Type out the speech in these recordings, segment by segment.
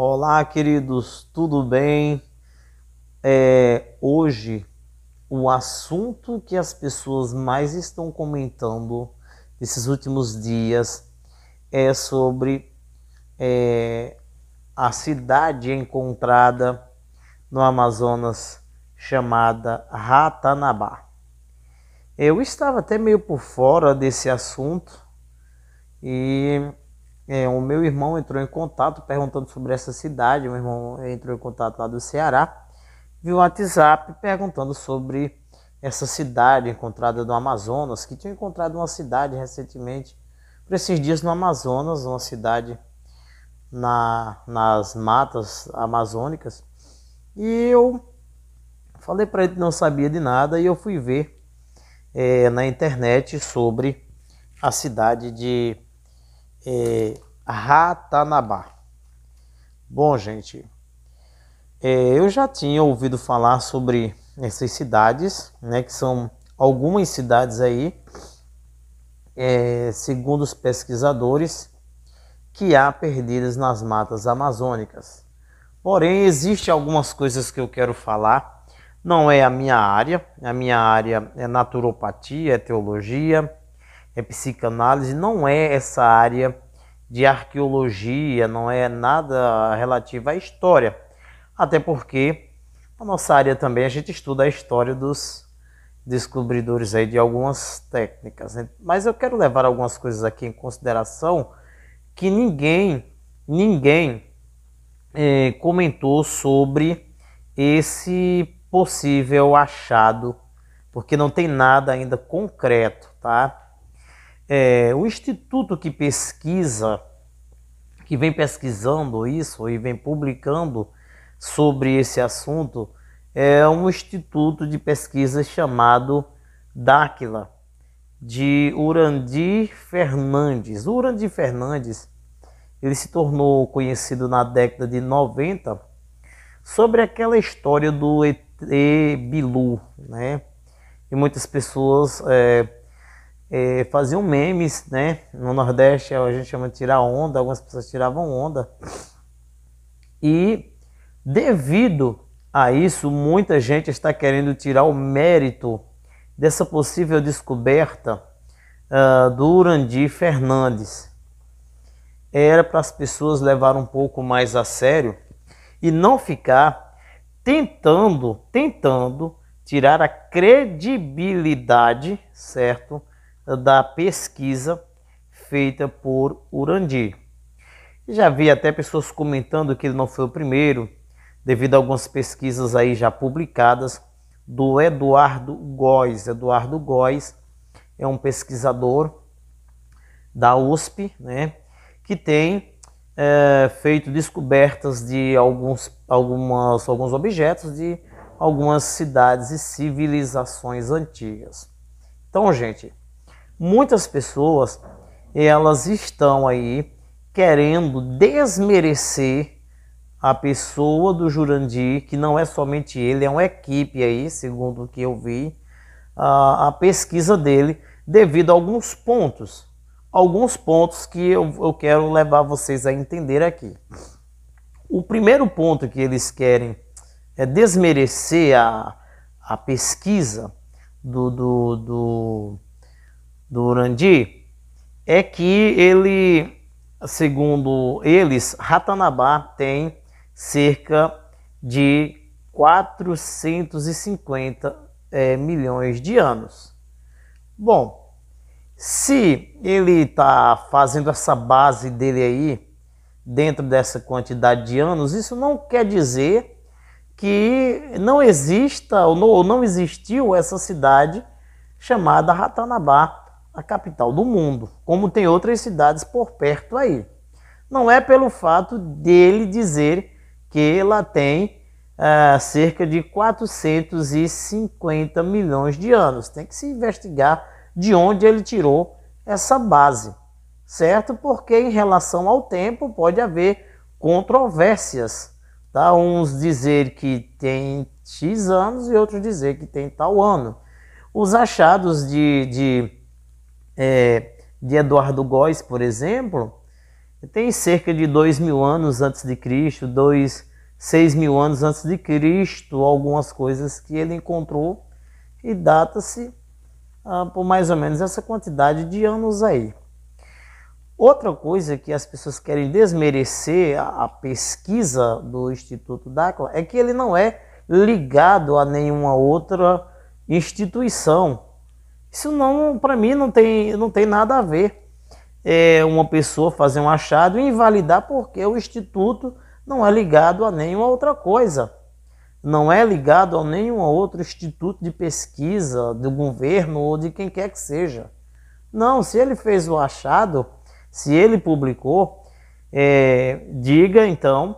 Olá, queridos, tudo bem? Hoje o assunto que as pessoas mais estão comentando nesses últimos dias é sobre a cidade encontrada no Amazonas chamada Ratanabá. Eu estava até meio por fora desse assunto e o meu irmão entrou em contato perguntando sobre essa cidade. Meu irmão entrou em contato lá do Ceará, viu o WhatsApp perguntando sobre essa cidade encontrada no Amazonas, que tinha encontrado uma cidade recentemente, por esses dias no Amazonas, uma cidade nas matas amazônicas. E eu falei para ele que não sabia de nada e eu fui ver na internet sobre a cidade de Ratanabá. Bom, gente, eu já tinha ouvido falar sobre essas cidades, né, que são algumas cidades aí, segundo os pesquisadores, que há perdidas nas matas amazônicas. Porém, existem algumas coisas que eu quero falar. Não é a minha área é naturopatia, é teologia, é psicanálise, não é essa área de arqueologia, não é nada relativo à história. Até porque a nossa área também a gente estuda a história dos descobridores aí de algumas técnicas, né? Mas eu quero levar algumas coisas aqui em consideração que ninguém comentou sobre esse possível achado, porque não tem nada ainda concreto, tá? O instituto que pesquisa, que vem pesquisando isso e vem publicando sobre esse assunto, é um instituto de pesquisa chamado Dáquila, de Urandir Fernandes. O Urandir Fernandes, ele se tornou conhecido na década de 90 sobre aquela história do ET Bilu, né? E muitas pessoas faziam memes, né? No Nordeste a gente chama de tirar onda, algumas pessoas tiravam onda. E devido a isso, muita gente está querendo tirar o mérito dessa possível descoberta do Urandir Fernandes. Era para as pessoas levar um pouco mais a sério e não ficar tentando tirar a credibilidade, certo, da pesquisa feita por Urandir. Já vi até pessoas comentando que ele não foi o primeiro, devido a algumas pesquisas aí já publicadas do Eduardo Góes. Eduardo Góes é um pesquisador da USP, né, que tem feito descobertas de alguns objetos de algumas cidades e civilizações antigas. Então, gente, muitas pessoas elas estão aí querendo desmerecer a pessoa do Jurandir, que não é somente ele, é uma equipe aí, segundo o que eu vi, a pesquisa dele, devido a alguns pontos que eu quero levar vocês a entender aqui. O primeiro ponto que eles querem é desmerecer a pesquisa do Urandir, é que ele, segundo eles, Ratanabá tem cerca de 450 milhões de anos. Bom, se ele está fazendo essa base dele aí dentro dessa quantidade de anos, isso não quer dizer que não exista ou não existiu essa cidade chamada Ratanabá, a capital do mundo, como tem outras cidades por perto aí. Não é pelo fato dele dizer que ela tem cerca de 450 milhões de anos. Tem que se investigar de onde ele tirou essa base, certo? Porque em relação ao tempo pode haver controvérsias, tá? Uns dizer que tem X anos e outros dizer que tem tal ano. Os achados de Eduardo Góes, por exemplo, Tem cerca de 2.000 anos antes de Cristo, 6.000 anos antes de Cristo, algumas coisas que ele encontrou e data-se por mais ou menos essa quantidade de anos aí. Outra coisa que as pessoas querem desmerecer a pesquisa do Instituto D'Áquila é que ele não é ligado a nenhuma outra instituição. Isso não, para mim, não tem nada a ver. Uma pessoa fazer um achado e invalidar porque o Instituto não é ligado a nenhuma outra coisa. Não é ligado a nenhum outro instituto de pesquisa do governo ou de quem quer que seja. Não, se ele fez o achado, se ele publicou, diga então,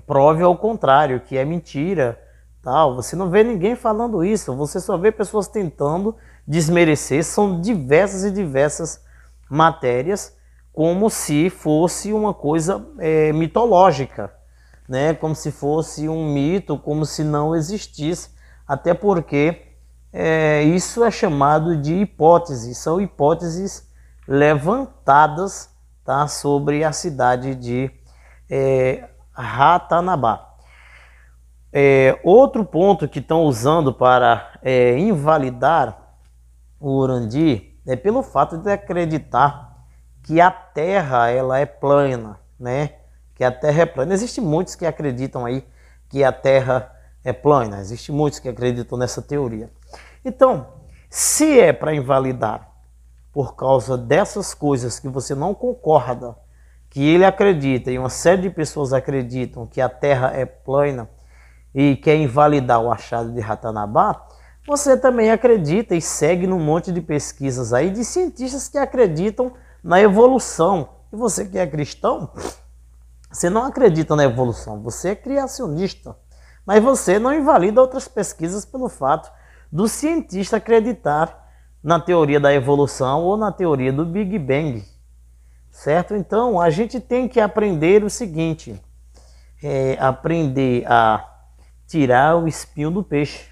prove ao contrário, que é mentira. Tal. Você não vê ninguém falando isso, você só vê pessoas tentando desmerecer. São diversas e diversas matérias, como se fosse uma coisa mitológica, né? Como se fosse um mito, como se não existisse, até porque isso é chamado de hipótese, são hipóteses levantadas, tá, sobre a cidade de Ratanabá. Outro ponto que estão usando para invalidar o Urandi é pelo fato de acreditar que a Terra ela é plana, né? Que a Terra é plana. Existem muitos que acreditam aí que a Terra é plana. Existem muitos que acreditam nessa teoria. Então, se é para invalidar por causa dessas coisas que você não concorda, que ele acredita e uma série de pessoas acreditam que a Terra é plana e quer invalidar o achado de Ratanabá, você também acredita e segue num monte de pesquisas aí de cientistas que acreditam na evolução. E você que é cristão, você não acredita na evolução, você é criacionista. Mas você não invalida outras pesquisas pelo fato do cientista acreditar na teoria da evolução ou na teoria do Big Bang. Certo? Então, a gente tem que aprender o seguinte, aprender a tirar o espinho do peixe.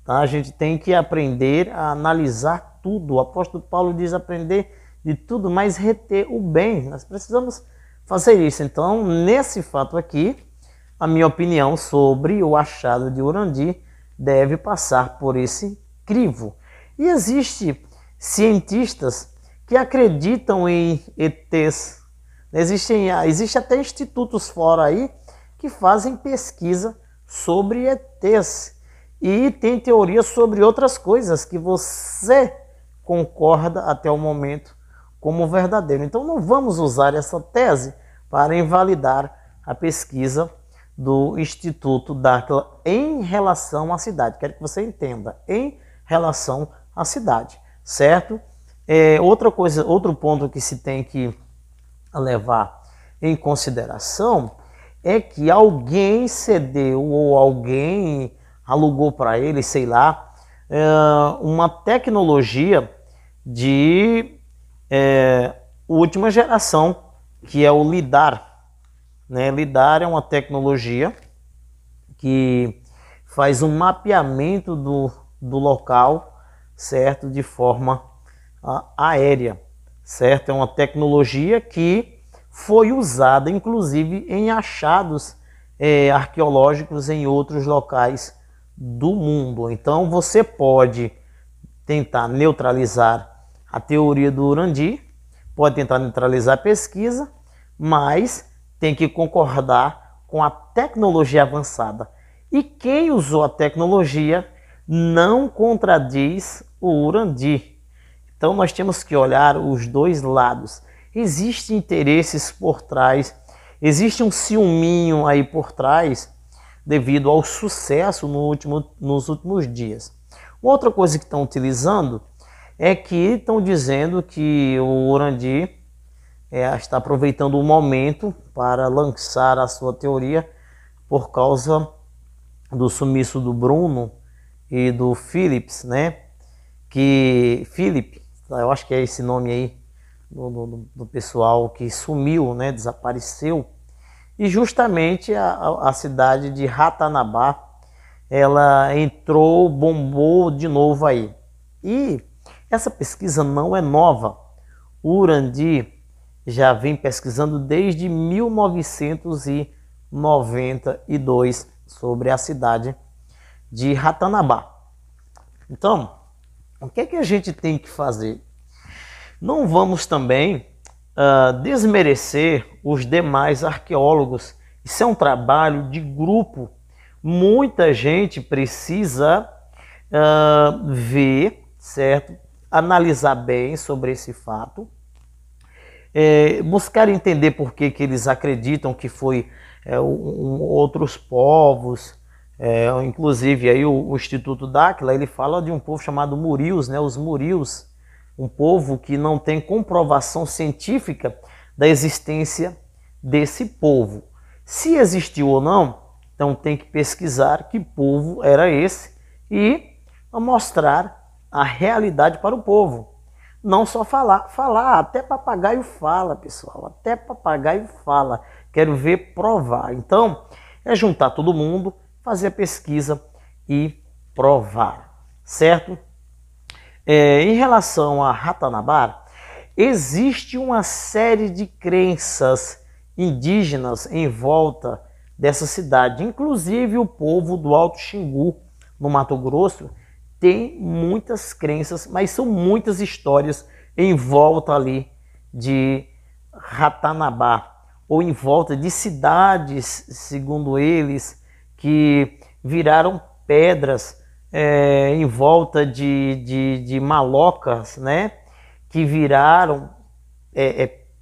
Tá? A gente tem que aprender a analisar tudo. O apóstolo Paulo diz aprender de tudo, mas reter o bem. Nós precisamos fazer isso. Então, nesse fato aqui, a minha opinião sobre o achado de Urandi deve passar por esse crivo. E existem cientistas que acreditam em ETs. Existe até institutos fora aí que fazem pesquisa sobre ETs. E tem teorias sobre outras coisas que você concorda até o momento como verdadeiro. Então não vamos usar essa tese para invalidar a pesquisa do Instituto D'Áquila em relação à cidade. Quero que você entenda, em relação à cidade, certo? Outro ponto que se tem que levar em consideração é que alguém cedeu ou alguém alugou para ele, sei lá, uma tecnologia de última geração, que é o LiDAR. Né? LiDAR é uma tecnologia que faz um mapeamento do local, certo? De forma aérea, certo? É uma tecnologia que foi usada, inclusive, em achados arqueológicos em outros locais do mundo. Então, você pode tentar neutralizar a teoria do Urandi, pode tentar neutralizar a pesquisa, mas tem que concordar com a tecnologia avançada. E quem usou a tecnologia não contradiz o Urandi. Então nós temos que olhar os dois lados. Existem interesses por trás, existe um ciúminho aí por trás devido ao sucesso nos últimos dias. Outra coisa que estão utilizando é que estão dizendo que o Urandi está aproveitando o momento para lançar a sua teoria por causa do sumiço do Bruno e do Phillips, né? Que Philip, eu acho que é esse nome aí do pessoal que sumiu, né? Desapareceu. E justamente a cidade de Ratanabá, ela entrou, bombou de novo aí. E essa pesquisa não é nova. O Urandi já vem pesquisando desde 1992 sobre a cidade de Ratanabá. Então, o que é que a gente tem que fazer? Não vamos também desmerecer os demais arqueólogos. Isso é um trabalho de grupo. Muita gente precisa ver, certo? Analisar bem sobre esse fato. Buscar entender por que eles acreditam que foi outros povos. Inclusive aí o Instituto Dáquila, ele fala de um povo chamado Murios, né? Os Murios, um povo que não tem comprovação científica da existência desse povo. Se existiu ou não, então tem que pesquisar que povo era esse e mostrar a realidade para o povo. Não só falar, até papagaio fala, pessoal, até papagaio fala. Quero ver provar. Então, é juntar todo mundo, fazer a pesquisa e provar, certo? Em relação a Ratanabá, existe uma série de crenças indígenas em volta dessa cidade. Inclusive o povo do Alto Xingu, no Mato Grosso, tem muitas crenças, mas são muitas histórias em volta ali de Ratanabá, ou em volta de cidades, segundo eles, que viraram pedras em volta de malocas, né? Que viraram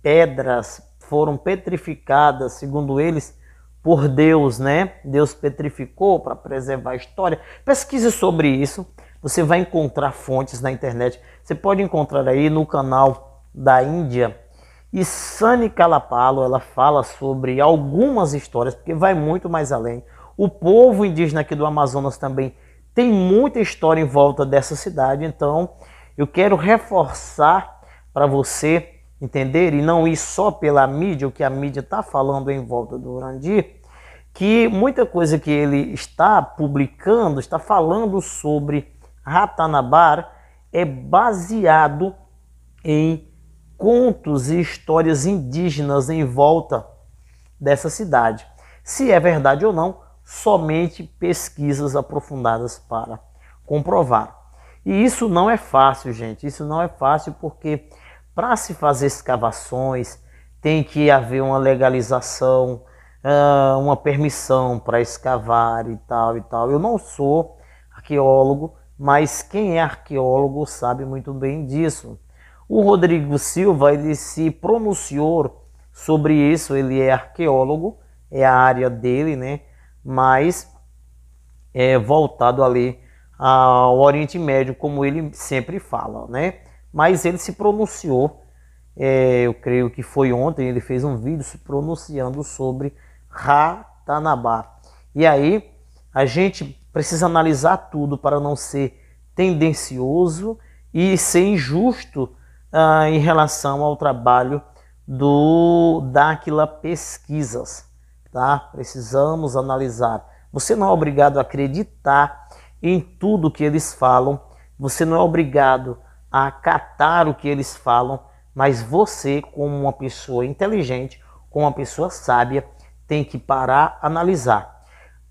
pedras, foram petrificadas, segundo eles, por Deus, né? Deus petrificou para preservar a história. Pesquise sobre isso. Você vai encontrar fontes na internet. Você pode encontrar aí no canal da Índia. E Sani Kalapalo, ela fala sobre algumas histórias, porque vai muito mais além. O povo indígena aqui do Amazonas também tem muita história em volta dessa cidade. Então, eu quero reforçar para você entender e não ir só pela mídia, o que a mídia está falando em volta do Urandi, que muita coisa que ele está publicando, está falando sobre Ratanabá é baseado em contos e histórias indígenas em volta dessa cidade. Se é verdade ou não, somente pesquisas aprofundadas para comprovar. E isso não é fácil, gente. Isso não é fácil porque para se fazer escavações tem que haver uma legalização, uma permissão para escavar e tal e tal. Eu não sou arqueólogo, mas quem é arqueólogo sabe muito bem disso. O Rodrigo Silva, ele se pronunciou sobre isso, ele é arqueólogo, é a área dele, né? Mas é voltado ali ao Oriente Médio, como ele sempre fala, né? Mas ele se pronunciou, eu creio que foi ontem, ele fez um vídeo se pronunciando sobre Ratanabá. E aí a gente precisa analisar tudo para não ser tendencioso e ser injusto em relação ao trabalho do Dáquila Pesquisas, tá? Precisamos analisar. Você não é obrigado a acreditar em tudo que eles falam, você não é obrigado a acatar o que eles falam, mas você, como uma pessoa inteligente, como uma pessoa sábia, tem que parar, analisar.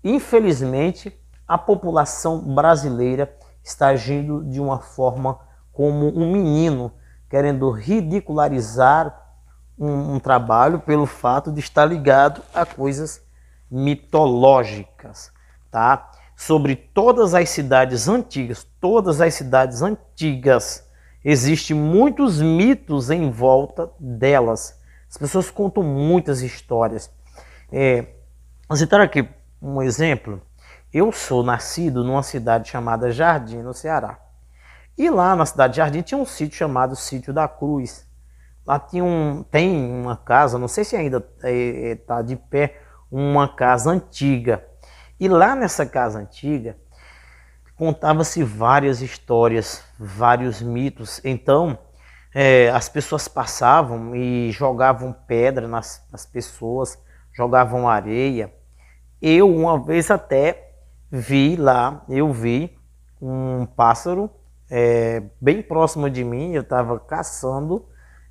Infelizmente, a população brasileira está agindo de uma forma como um menino, querendo ridicularizar um trabalho pelo fato de estar ligado a coisas mitológicas, tá? Sobre todas as cidades antigas, existem muitos mitos em volta delas. As pessoas contam muitas histórias. Vou citar aqui um exemplo. Eu sou nascido numa cidade chamada Jardim, no Ceará. E lá na cidade de Jardim tinha um sítio chamado Sítio da Cruz. Lá tem uma casa, não sei se ainda está de pé, uma casa antiga. E lá nessa casa antiga contava-se várias histórias, vários mitos. Então as pessoas passavam e jogavam pedra nas pessoas, jogavam areia. Eu uma vez até vi um pássaro bem próximo de mim, eu estava caçando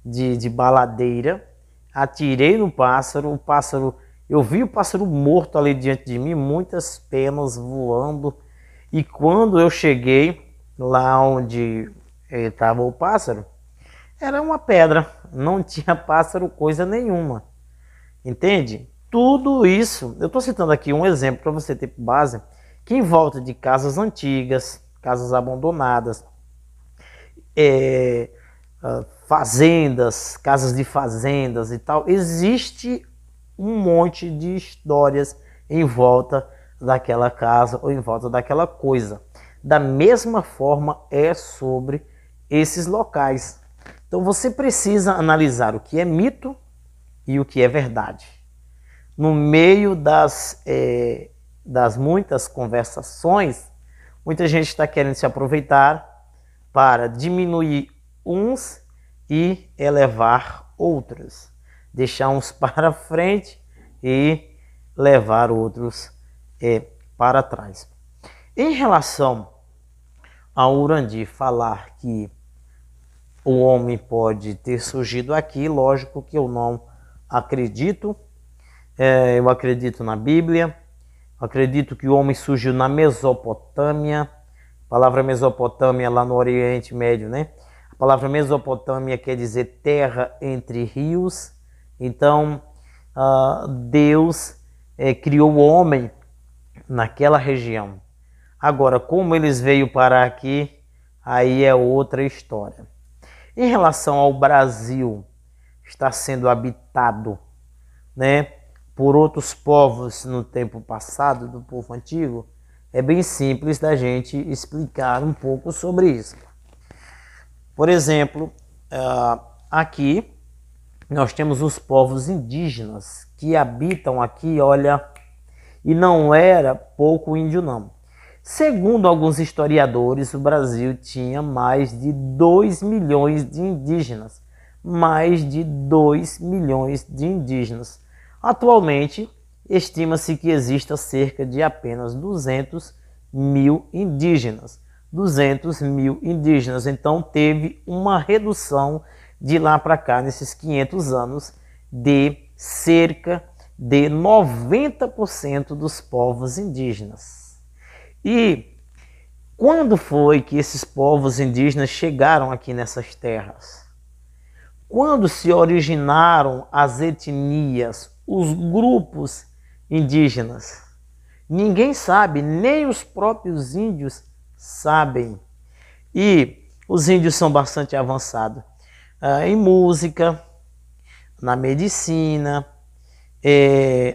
de baladeira atirei no pássaro, eu vi o pássaro morto ali diante de mim, muitas penas voando. E quando eu cheguei lá onde estava o pássaro, era uma pedra, não tinha pássaro coisa nenhuma. Entende? Tudo isso, eu estou citando aqui um exemplo para você ter base, que em volta de casas antigas, casas abandonadas, fazendas, casas de fazendas e tal, existe um monte de histórias em volta daquela casa ou em volta daquela coisa. Da mesma forma é sobre esses locais. Então você precisa analisar o que é mito e o que é verdade. No meio das muitas conversações, muita gente está querendo se aproveitar para diminuir uns e elevar outros. Deixar uns para frente e levar outros para trás. Em relação ao Urandi falar que o homem pode ter surgido aqui, lógico que eu não acredito. Eu acredito na Bíblia, acredito que o homem surgiu na Mesopotâmia. A palavra Mesopotâmia lá no Oriente Médio, né? A palavra Mesopotâmia quer dizer terra entre rios. Então, Deus criou o homem naquela região. Agora, como eles veio parar aqui, aí é outra história. Em relação ao Brasil, está sendo habitado, né, por outros povos no tempo passado, do povo antigo, é bem simples da gente explicar um pouco sobre isso. Por exemplo, aqui nós temos os povos indígenas que habitam aqui, olha, e não era pouco índio não. Segundo alguns historiadores, o Brasil tinha mais de 2 milhões de indígenas. Mais de 2 milhões de indígenas. Atualmente, estima-se que exista cerca de apenas 200 mil indígenas. 200 mil indígenas. Então, teve uma redução de lá para cá, nesses 500 anos, de cerca de 90% dos povos indígenas. E quando foi que esses povos indígenas chegaram aqui nessas terras? Quando se originaram as etnias, os grupos indígenas? Ninguém sabe, nem os próprios índios sabem. E os índios são bastante avançados em música, na medicina,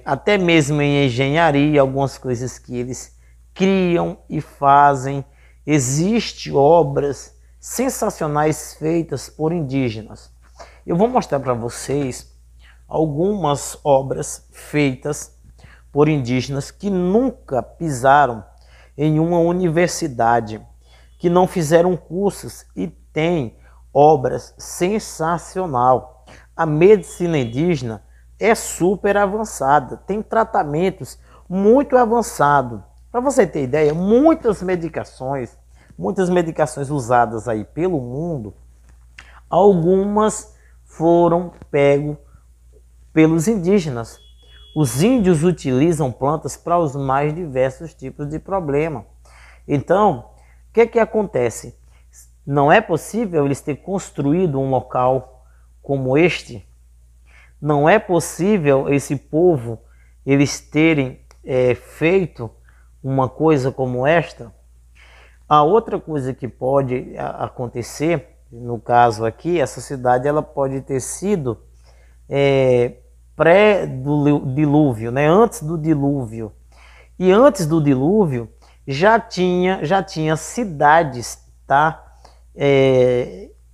até mesmo em engenharia, algumas coisas que eles criam e fazem. Existem obras sensacionais feitas por indígenas. Eu vou mostrar para vocês algumas obras feitas por indígenas que nunca pisaram em uma universidade, que não fizeram cursos e têm obras sensacionais. A medicina indígena é super avançada, tem tratamentos muito avançados. Para você ter ideia, muitas medicações usadas aí pelo mundo, algumas foram pegas pelos indígenas. Os índios utilizam plantas para os mais diversos tipos de problema. Então, o que acontece? Não é possível eles terem construído um local como este. Não é possível esse povo eles terem feito uma coisa como esta. A outra coisa que pode acontecer, no caso aqui, essa cidade ela pode ter sido pré-dilúvio, né? Antes do dilúvio. E antes do dilúvio já tinha cidades, tá?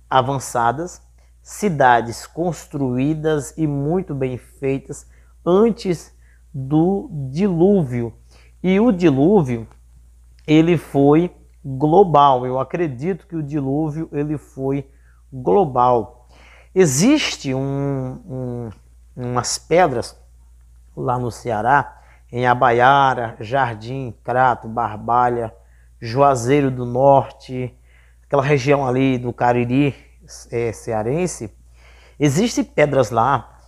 Avançadas, cidades construídas e muito bem feitas antes do dilúvio. E o dilúvio, ele foi global. Eu acredito que o dilúvio ele foi global. Existe umas pedras lá no Ceará, em Abaiara, Jardim, Crato, Barbalha, Juazeiro do Norte, aquela região ali do Cariri cearense. Existem pedras lá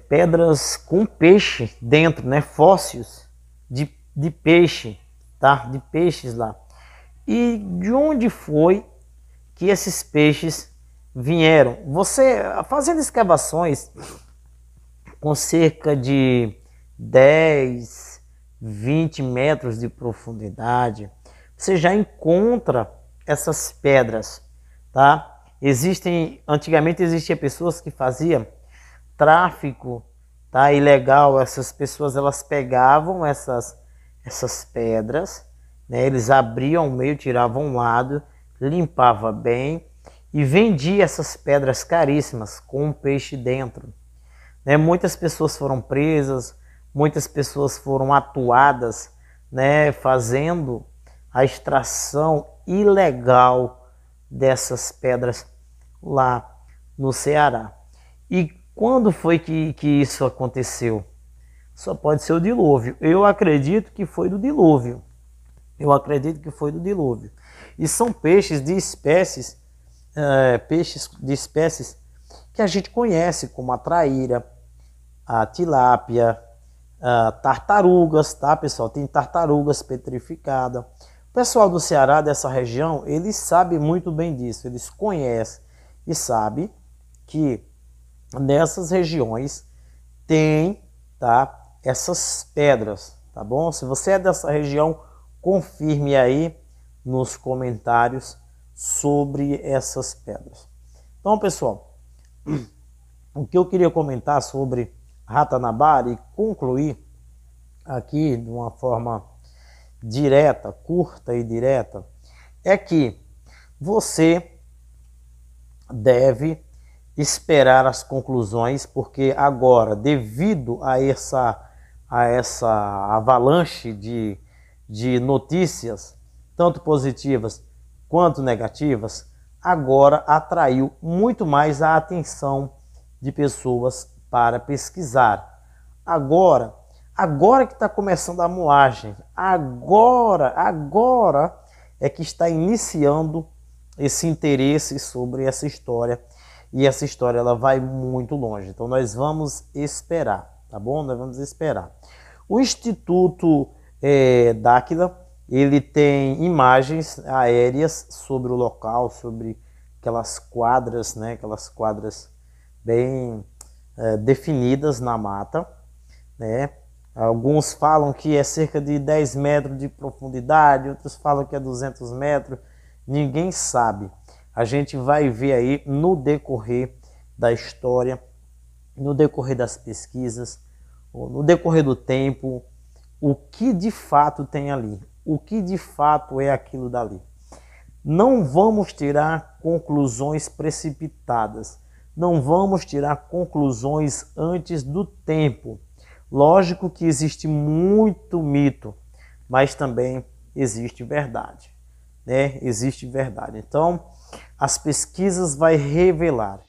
pedras com peixe dentro, né? Fósseis de peixe, tá? De peixes lá. E de onde foi que esses peixes vieram? Você fazendo escavações com cerca de 10, 20 metros de profundidade, você já encontra essas pedras, tá? Antigamente existiam pessoas que faziam tráfico, tá, ilegal. Essas pessoas, elas pegavam essas pedras, né? Eles abriam o meio, tiravam um lado, limpava bem e vendia essas pedras caríssimas com um peixe dentro, né? Muitas pessoas foram presas, muitas pessoas foram atuadas, né, fazendo a extração ilegal dessas pedras lá no Ceará. E quando foi que isso aconteceu? Só pode ser o dilúvio. Eu acredito que foi do dilúvio. Eu acredito que foi do dilúvio. E são peixes de espécies que a gente conhece, como a traíra, a tilápia, tartarugas, tá, pessoal? Tem tartarugas petrificadas. O pessoal do Ceará, dessa região, eles sabem muito bem disso. Eles conhecem e sabem que nessas regiões tem, tá, essas pedras, tá bom? Se você é dessa região, confirme aí nos comentários sobre essas pedras. Então, pessoal, o que eu queria comentar sobre Ratanabara e concluir aqui de uma forma direta, curta e direta, é que você deve esperar as conclusões, porque agora, devido a essa avalanche de notícias, tanto positivas quanto negativas, agora atraiu muito mais a atenção de pessoas para pesquisar. Agora que está começando a moagem, agora é que está iniciando esse interesse sobre essa história. E essa história, ela vai muito longe. Então nós vamos esperar, tá bom? Nós vamos esperar. O Instituto Dáquila, ele tem imagens aéreas sobre o local, sobre aquelas quadras, né? Aquelas quadras bem definidas na mata, né? Alguns falam que é cerca de 10 metros de profundidade, outros falam que é 200 metros. Ninguém sabe. A gente vai ver aí no decorrer da história, no decorrer das pesquisas, no decorrer do tempo, o que de fato tem ali, o que de fato é aquilo dali. Não vamos tirar conclusões precipitadas, não vamos tirar conclusões antes do tempo. Lógico que existe muito mito, mas também existe verdade, né? Existe verdade. Então, as pesquisas vão revelar.